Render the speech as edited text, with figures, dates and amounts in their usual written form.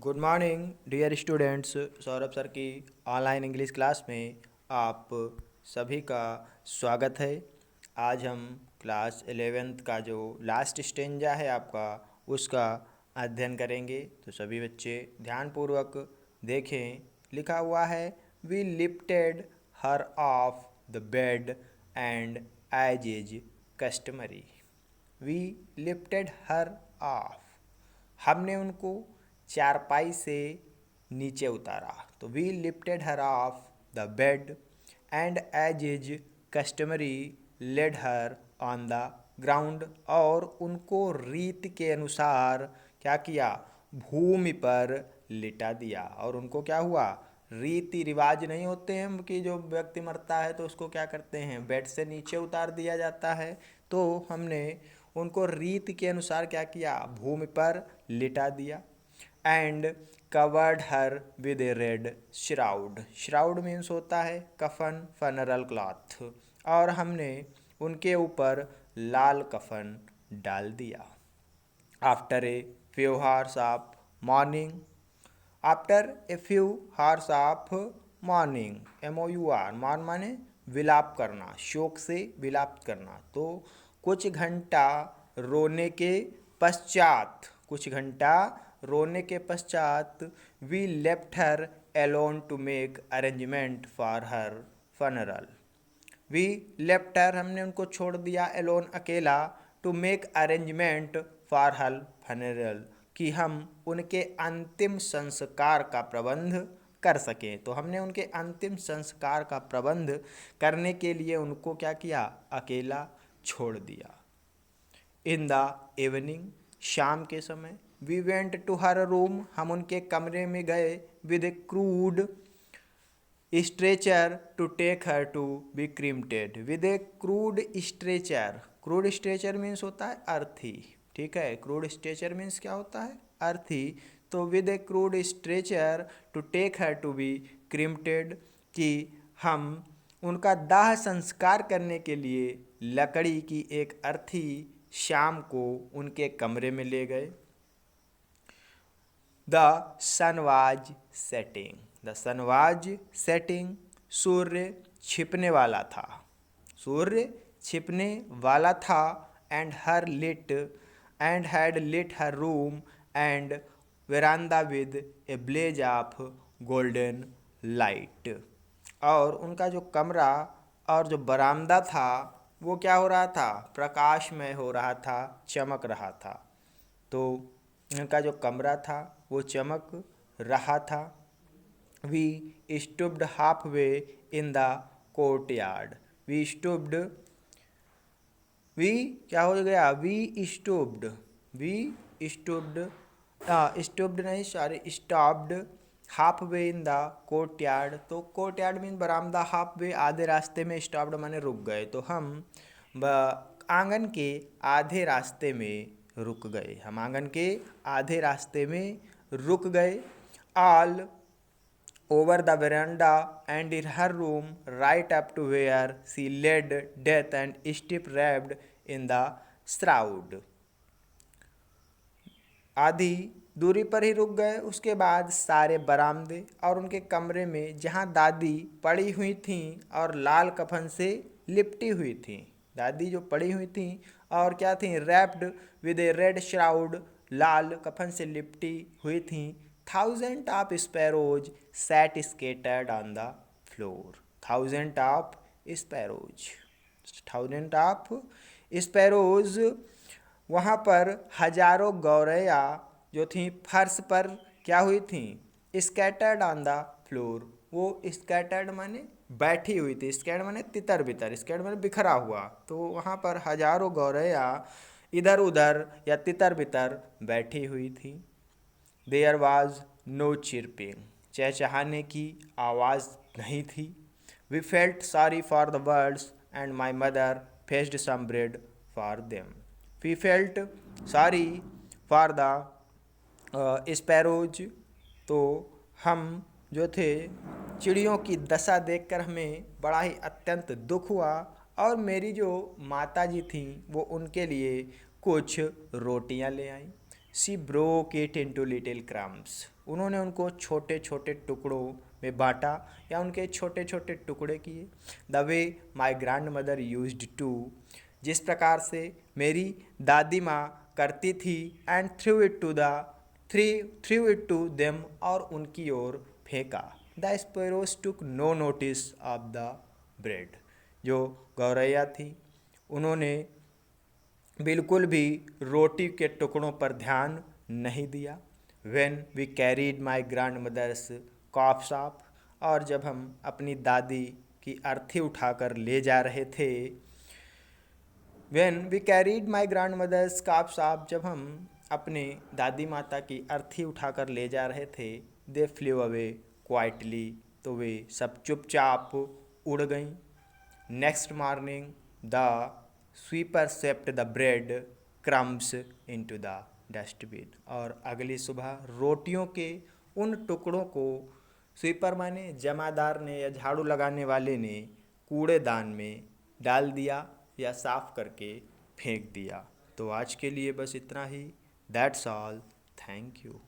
Good morning dear students. Saurabh sir की online English class में आप सभी का स्वागत है। आज हम क्लास 11th का जो लास्ट स्टेंजा है आपका उसका अध्ययन करेंगे। तो सभी बच्चे ध्यानपूर्वक देखें। लिखा हुआ है we lifted her off the bed and as is customary. We lifted her off, हमने उनको चारपाई से नीचे उतारा। तो we lifted her off the bed and as is customary laid her on the ground, और उनको रीत के अनुसार क्या किया, भूमि पर लिटा दिया। और उनको क्या हुआ, रीति रिवाज नहीं होते हैं कि जो व्यक्ति मरता है तो उसको क्या करते हैं, बेड से नीचे उतार दिया जाता है। तो हमने उनको रीत के अनुसार क्या किया, भूमि पर लिटा दिया। And covered her with a red shroud. Shroud means होता है कफन, फनरल क्लॉथ। और हमने उनके ऊपर लाल कफन डाल दिया। After a few hours of mourning, after a few hours of mourning, MOUR, mourn माने विलाप करना, शोक से विलाप करना। तो कुछ घंटा रोने के पश्चात, कुछ घंटा रोने के पश्चात we left her alone to make arrangement for her funeral. We left her, हमने उनको छोड़ दिया, एलोन अकेला, to make arrangement for her funeral, कि हम उनके अंतिम संस्कार का प्रबंध कर सकें। तो हमने उनके अंतिम संस्कार का प्रबंध करने के लिए उनको क्या किया, अकेला छोड़ दिया। इन द इवनिंग, शाम के समय, we went to her room, हम उनके कमरे में गए, with a crude stretcher to take her to be cremated, with a crude stretcher. Crude stretcher means होता है अर्थी, ठीक है। क्रूड स्ट्रेचर मीन्स क्या होता है, अर्थी। तो with a crude stretcher to take her to be cremated, कि हम उनका दाह संस्कार करने के लिए लकड़ी की एक अर्थी शाम को उनके कमरे में ले गए। The sun was setting, the sun was setting, सूर्य छिपने वाला था, सूर्य छिपने वाला था। And her lit, and had lit her room and veranda with a blaze of golden light. और उनका जो कमरा और जो बरामदा था वो क्या हो रहा था, प्रकाशमय हो रहा था, चमक रहा था। तो उनका जो कमरा था वो चमक रहा था। We stooped half way in the courtyard, we stooped, we क्या हो गया, we stooped, we stooped, stooped नहीं sorry, stopped half way in the courtyard. तो कोर्ट यार्ड मीन बरामदा, हाफ वे आधे रास्ते में, स्टॉप्ड माने रुक गए। तो हम आंगन के आधे रास्ते में रुक गए, हम आंगन के आधे रास्ते में रुक गए। All over the veranda and in her room right up to where she laid dead and stiff wrapped in the shroud. आधी दूरी पर ही रुक गए। उसके बाद सारे बरामदे और उनके कमरे में जहाँ दादी पड़ी हुई थीं और लाल कफन से लिपटी हुई थीं, दादी जो पड़ी हुई थीं और क्या थीं, wrapped with a red shroud, लाल कफन से लिपटी हुई थीं। Thousand of sparrows sat scattered on the floor, thousand of sparrows, thousand of sparrows, वहाँ पर हजारों गौरैया जो थीं फर्श पर क्या हुई थीं, स्कैटर्ड ऑन द फ्लोर, वो स्कैटर्ड माने बैठी हुई थी, स्कैटर्ड माने तितर बितर, स्कैटर्ड माने बिखरा हुआ। तो वहाँ पर हजारों गौरैया इधर उधर या तितर बितर बैठी हुई थी। देयर वाज नो चिरपिंग, चहचहाने की आवाज़ नहीं थी। We felt sorry for the birds and my mother fetched some bread for them. We felt sorry for the sparrows, तो हम जो थे चिड़ियों की दशा देखकर हमें बड़ा ही अत्यंत दुख हुआ। और मेरी जो माता जी थीं वो उनके लिए कुछ रोटियां ले आईं। She broke it into little crumbs. उन्होंने उनको छोटे छोटे टुकड़ों में बांटा या उनके छोटे छोटे टुकड़े किए। The way my grandmother used to, जिस प्रकार से मेरी दादी माँ करती थी। And threw it to them, और उनकी ओर फेंका। The sparrows took no notice of the bread. जो गौरैया थी उन्होंने बिल्कुल भी रोटी के टुकड़ों पर ध्यान नहीं दिया। When we carried my grandmother's coughs off, और जब हम अपनी दादी की अर्थी उठाकर ले जा रहे थे। When we carried my grandmother's coughs off, जब हम अपने दादी माता की अर्थी उठाकर ले जा रहे थे। दे फ्ल्यू अवे क्वाइटली, तो वे सब चुपचाप उड़ गईं। Next morning the sweeper swept the bread crumbs into the dustbin, और अगली सुबह रोटियों के उन टुकड़ों को स्वीपर माने जमादार ने या झाड़ू लगाने वाले ने कूड़ेदान में डाल दिया या साफ करके फेंक दिया। तो आज के लिए बस इतना ही। That's all. Thank you.